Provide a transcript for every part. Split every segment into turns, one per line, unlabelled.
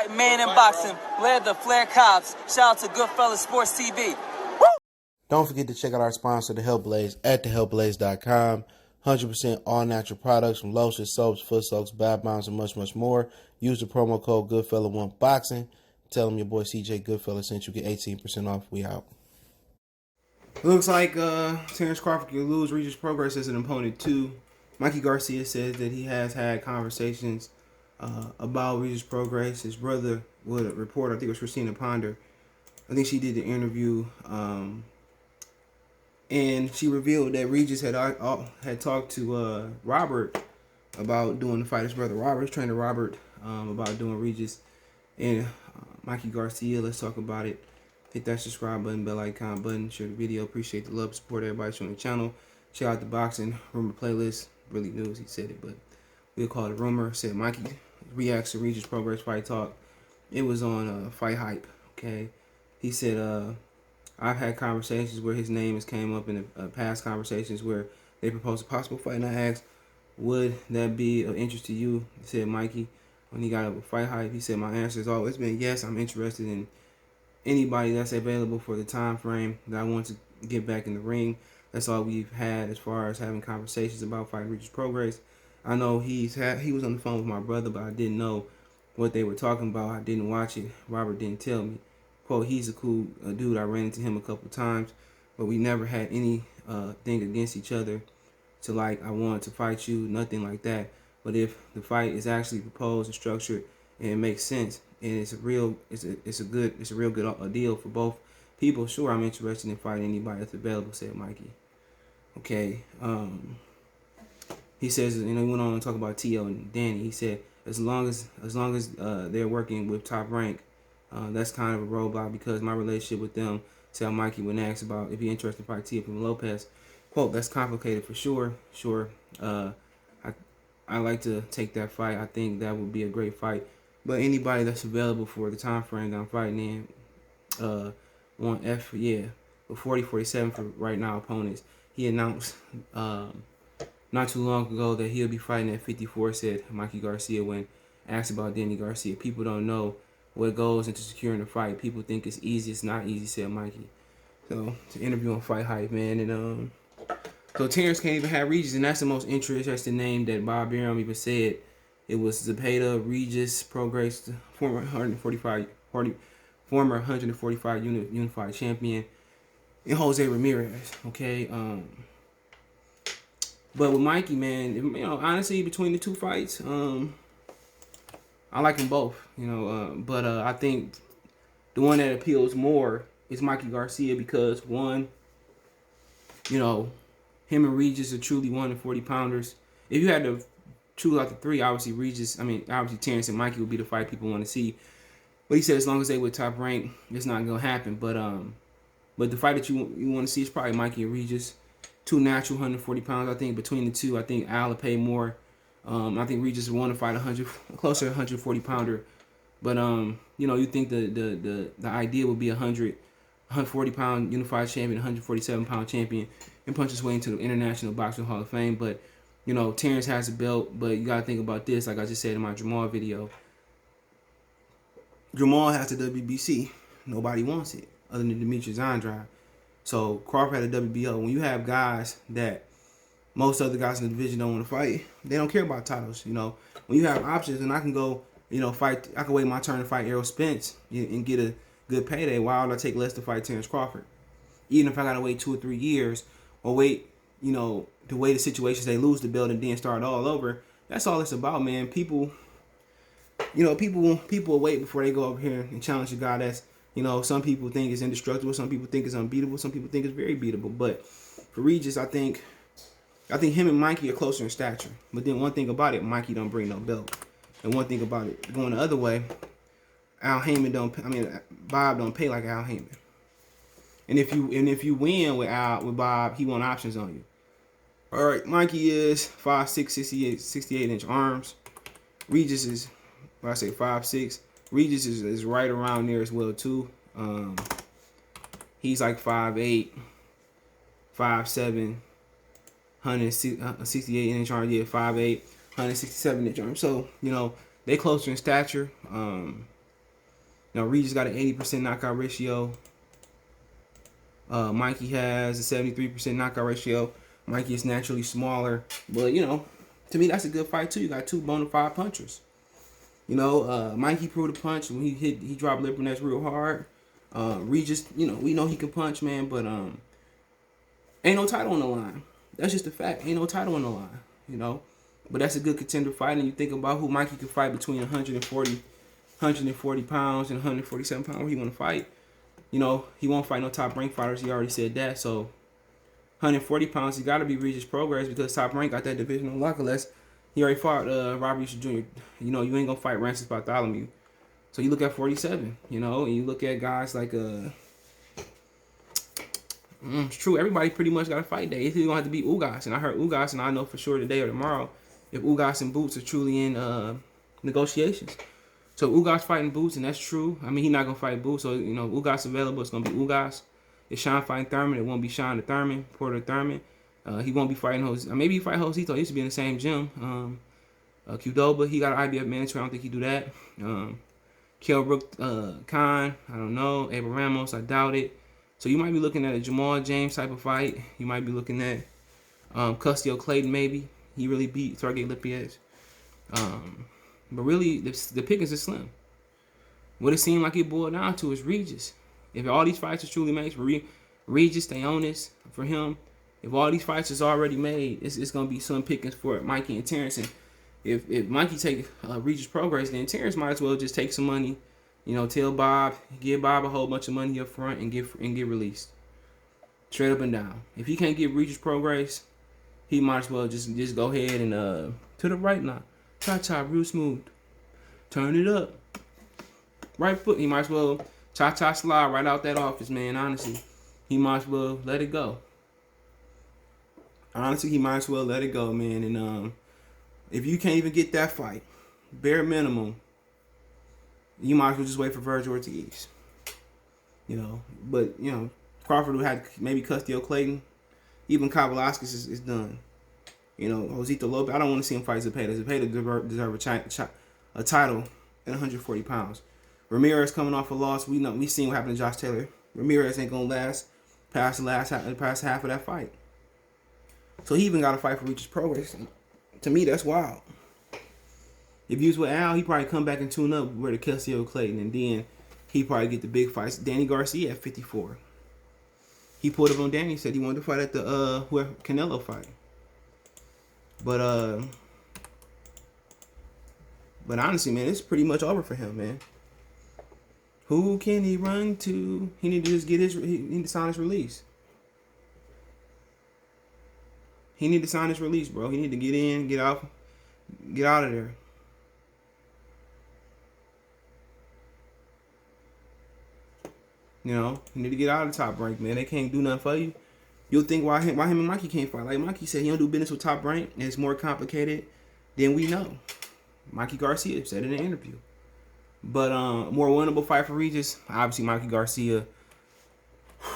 Fight man in boxing, led the Flair Cops. Shout out to Goodfellas Sports TV. Woo!
Don't forget to check out our sponsor, The Health Blaze, at thehealthblaze.com. 100% all natural products from lotions, soaps, foot soaks, bath bombs, and much, much more. Use the promo code Goodfella1Boxing. Tell them your boy CJ Goodfella sent you. Get 18% off. We out. Looks like Terence Crawford can lose Regis Prograis as an opponent too. Mikey Garcia says that he has had conversations about Regis Prograis. His brother would report, I think it was Christina Ponder. I think she did the interview, and she revealed that Regis had talked to Robert about doing the fight. His brother Robert, trainer Robert, about doing Regis. And Mikey Garcia, let's talk about it. Hit that subscribe button, bell icon button, share the video. Appreciate the love, support, everybody showing the channel. Check out the boxing rumor playlist. Really news, he said it, but we'll call it a rumor. Said Mikey reacts to Regis Prograis fight talk. It was on Fight Hype. Okay, he said I've had conversations where his name has came up in past conversations where they proposed a possible fight, and I asked, would that be of interest to you? He said Mikey when he got up with Fight Hype. He said my answer has always been yes. I'm interested in anybody that's available for the time frame that I want to get back in the ring. That's all we've had as far as having conversations about fighting Regis Prograis. I know he was on the phone with my brother, but I didn't know what they were talking about. I didn't watch it. Robert didn't tell me. Quote, he's a cool dude. I ran into him a couple times, but we never had any thing against each other to like I wanted to fight you, nothing like that. But if the fight is actually proposed and structured and it makes sense, and it's a real good deal for both people, sure, I'm interested in fighting anybody that's available, said Mikey. Okay. He says, he went on to talk about T.O. and Danny. He said, as long as they're working with Top Rank, that's kind of a roadblock because my relationship with them, tell Mikey when asked about if he's interested in fighting T.O. from Lopez. Quote, that's complicated for sure. Sure. I like to take that fight. I think that would be a great fight. But anybody that's available for the time frame that I'm fighting in, want F, yeah, with 40-47 for right now opponents. He announced not too long ago that he'll be fighting at 54, said Mikey Garcia when asked about Danny Garcia. People don't know what goes into securing a fight. People think it's easy. It's not easy, said Mikey. So, it's an interview on Fight Hype, man. And so Terence can't even have Regis, and that's the most interesting name that Bob Arum even said. It was Zepeda, Regis, Prograis, former 145 unified champion, and Jose Ramirez. Okay, but with Mikey, man, honestly, between the two fights, I like them both. But I think the one that appeals more is Mikey Garcia because one, him and Regis are truly 140 pounders. If you had to choose out the three, obviously Terence and Mikey would be the fight people want to see. But he said as long as they with Top Rank, it's not gonna happen. But the fight that you want to see is probably Mikey and Regis, two natural 140 pounds. I think between the two, I think Al will pay more. I think Regis would want to fight closer to 140 pounder. But you think the idea would be 140 pound unified champion, 147 pound champion, and punch his way into the International Boxing Hall of Fame. But Terence has a belt, but you gotta think about this. Like I just said in my Jamal video, Jamal has the WBC. Nobody wants it other than Demetrius Andrade. So Crawford had a WBO. When you have guys that most other guys in the division don't want to fight, they don't care about titles. When you have options, and I can go, fight. I can wait my turn to fight Errol Spence and get a good payday. Why would I take less to fight Terence Crawford? Even if I gotta wait 2 or 3 years, or wait, to wait the situations they lose the belt and then start all over. That's all it's about, man. People will wait before they go over here and challenge a guy that's, some people think is indestructible, some people think is unbeatable, some people think is very beatable. But for Regis, I think him and Mikey are closer in stature. But then one thing about it, Mikey don't bring no belt. And one thing about it, going the other way, Bob don't pay like Al Haymon. And if you win with Bob, he want options on you. All right, Mikey is 5'6", 68-inch arms. Regis is, when I say 5'6", Regis is right around there as well too. He's like 5'8", 5'7", 168-inch arm. Yeah, 5'8", 167-inch arm. So they closer in stature. Now Regis got an 80% knockout ratio. Mikey has a 73% knockout ratio. Mikey is naturally smaller, but you know, to me that's a good fight too. You got two bona fide punchers. You know, Mikey proved a punch when he dropped Lipinets real hard. Regis, you know, we know he can punch, man, but ain't no title on the line. That's just a fact. Ain't no title on the line, you know. But that's a good contender fight, and you think about who Mikey can fight between 140 pounds and 147 pounds where he want to fight. You know, he won't fight no top rank fighters. He already said that. So 140 pounds, he got to be Regis Prograis because top rank got that divisional lock unless he already fought Robert Easter Jr. You know, you ain't going to fight Rancis Bartholomew. So you look at 47, you know, and you look at guys like, it's true, everybody pretty much got a fight day. It's going to have to be Ugas. And I heard Ugas, and I know for sure today or tomorrow if Ugas and Boots are truly in negotiations. So Ugas fighting Boots, and that's true. I mean, he's not going to fight Boots. So, you know, Ugas available, it's going to be Ugas. If Sean fighting Thurman, it won't be Sean to Thurman, Porter Thurman. He won't be fighting Jose. Maybe he fight Josito. He used to be in the same gym. Qdoba, he got an IBF mandatory. I don't think he do that. Kell Brook Khan, I don't know. Abel Ramos, I doubt it. So you might be looking at a Jamal James type of fight. You might be looking at Custio Clayton maybe. He really beat Sergey Lipinets. But really, the pickings is slim. What it seemed like it boiled down to is Regis. If all these fights are truly made for Regis, they own this for him. If all these fights is already made, it's going to be slim pickings for Mikey and Terence. And if Mikey take Regis Prograis, then Terence might as well just take some money, you know, tell Bob, give Bob a whole bunch of money up front and get released. Straight up and down. If he can't get Regis Prograis, he might as well just go ahead and to the right now. Cha-cha, real smooth. Turn it up. Right foot. He might as well cha-cha slide right out that office, man. Honestly, he might as well let it go. Honestly, he might as well let it go, man. And if you can't even get that fight, bare minimum, you might as well just wait for Virgil Ortiz. You know, but, you know, Crawford would have maybe Custio Clayton. Even Kavalauskas is done. You know, Josito Lopez, I don't want to see him fight Zepeda. Zepeda deserve a title at 140 pounds. Ramirez coming off a loss. We seen what happened to Josh Taylor. Ramirez ain't going to last past half of that fight. So he even got to fight for Regis Prograis. To me, that's wild. If you was with Al, he probably come back and tune up where the Custio Clayton, and then he probably get the big fights. Danny Garcia at 54. He pulled up on Danny, said he wanted to fight at the Canelo fight. But honestly, man, it's pretty much over for him, man. Who can he run to? He need to just get he need to sign his release. He need to sign his release, bro. He need to get in, get out of there. You know, you need to get out of the top rank, man. They can't do nothing for you. You'll think why him and Mikey can't fight. Like Mikey said, he don't do business with Top Rank, and it's more complicated than we know. Mikey Garcia said in an interview. But more winnable fight for Regis, obviously Mikey Garcia.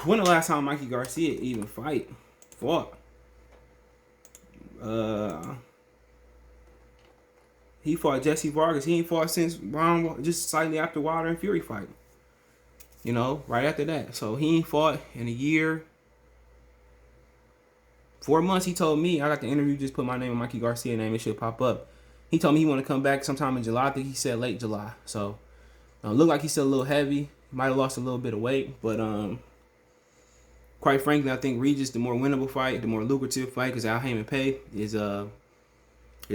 When the last time Mikey Garcia even fought? He fought Jesse Vargas. He ain't fought since just slightly after Wilder and Fury fight. You know, right after that. So he ain't fought in a year. 4 months, he told me. I got the interview, just put my name and Mikey Garcia name. It should pop up. He told me he want to come back sometime in July. I think he said late July. So, look like he's still a little heavy. He might have lost a little bit of weight. But, quite frankly, I think Regis, the more winnable fight, the more lucrative fight, because Al Haymon pay, is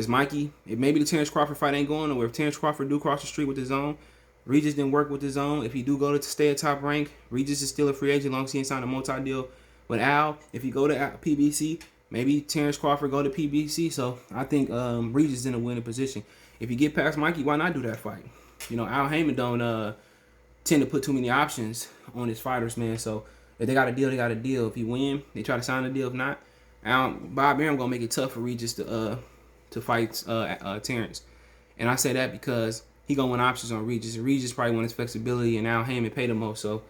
Mikey. If maybe the Terence Crawford fight ain't going nowhere. If Terence Crawford do cross the street with his own, Regis didn't work with his own. If he do go to stay at Top Rank, Regis is still a free agent as long as he ain't signed a multi-deal with Al. If he go to PBC, maybe Terence Crawford go to PBC. So I think Regis is in a winning position. If you get past Mikey, why not do that fight? You know, Al Haymon don't tend to put too many options on his fighters, man. So if they got a deal, they got a deal. If he win, they try to sign a deal. If not, Bob Arum gonna make it tough for Regis to fight Terence. And I say that because he gonna win options on Regis. And Regis probably won his flexibility, and Al Haymon paid the most. So,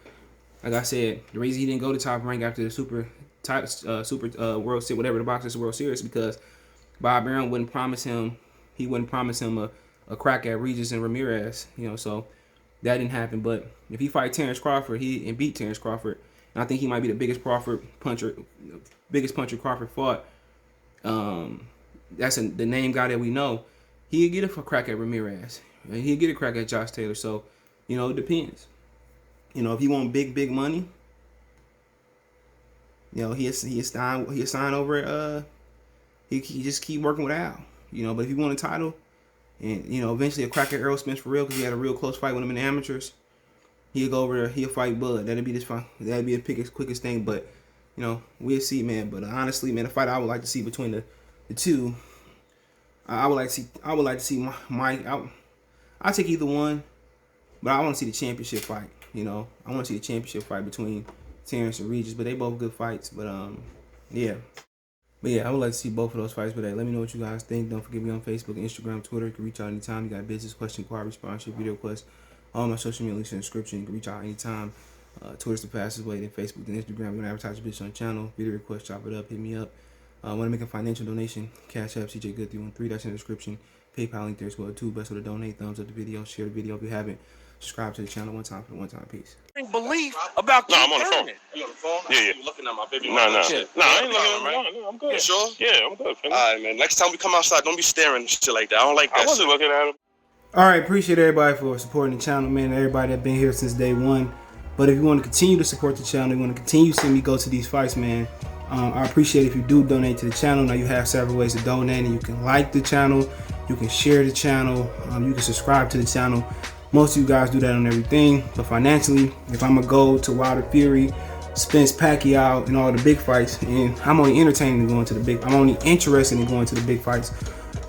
like I said, the reason he didn't go to Top Rank after the Super World Series, whatever the Boxers World Series, because Bob Arum wouldn't promise him. He wouldn't promise him a crack at Regis and Ramirez. You know, so That didn't happen. But if he fight Terence Crawford, he beat Terence Crawford, and I think he might be the biggest puncher Crawford fought. That's the name guy that we know. He'd get a crack at Ramirez, and he'd get a crack at Josh Taylor. So, it depends. If you want big money, he'll sign over at he just keep working with Al. But if you want a title, and eventually a crack at Errol Spence for real, because he had a real close fight with him in the amateurs, he'll go over there, he'll fight Bud. That'd be the quickest thing. But we'll see, man. But honestly, man, the fight I would like to see between the two, I would like to see Mike. I'll take either one, but I want to see the championship fight. I want to see the championship fight between Terence and Regis. But they both good fights. But yeah. But yeah, I would like to see both of those fights. But hey, let me know what you guys think. Don't forget me on Facebook, Instagram, Twitter. You can reach out anytime. You got business, question, inquiry, sponsorship, video requests. All my social media links in the description. You can reach out anytime. Twitter's the fastest way. Then Facebook, then Instagram. You want to advertise your business on the channel. Video request, chop it up, hit me up. Want to make a financial donation? Cash App, CJ Good 313. That's in the description. PayPal link there as well too. Best way to donate. Thumbs up the video. Share the video if you haven't. Subscribe to the channel one time for the one-time piece.
Belief about
I'm on the phone.
You on the phone?
Yeah.
You looking at my baby?
No, I ain't
Right?
looking at him. No, I'm good.
You sure?
Yeah, I'm good.
All right, man. Next time we come outside, don't be staring and shit like that. I don't like that.
I wasn't looking at him.
All right, appreciate everybody for supporting the channel, man. Everybody that been here since day one. But if you want to continue to support the channel, you want to continue to see me go to these fights, man, I appreciate if you do donate to the channel. Now you have several ways to donate, and you can like the channel, you can share the channel, you can subscribe to the channel. Most of you guys do that on everything. But financially, if I'm gonna go to Wilder Fury, Spence Pacquiao, and all the big fights, and I'm only entertaining in going to the big, I'm only interested in going to the big fights,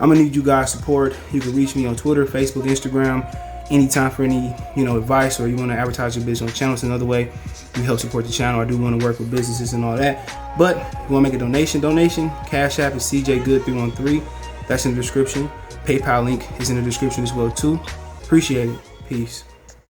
I'm gonna need you guys' support. You can reach me on Twitter, Facebook, Instagram, anytime for any advice, or you want to advertise your business on the channel. It's another way you help support the channel. I do want to work with businesses and all that. But if you want to make a donation, Cash App is CJ Good 313. That's in the description. PayPal link is in the description as well too. Appreciate it. Peace.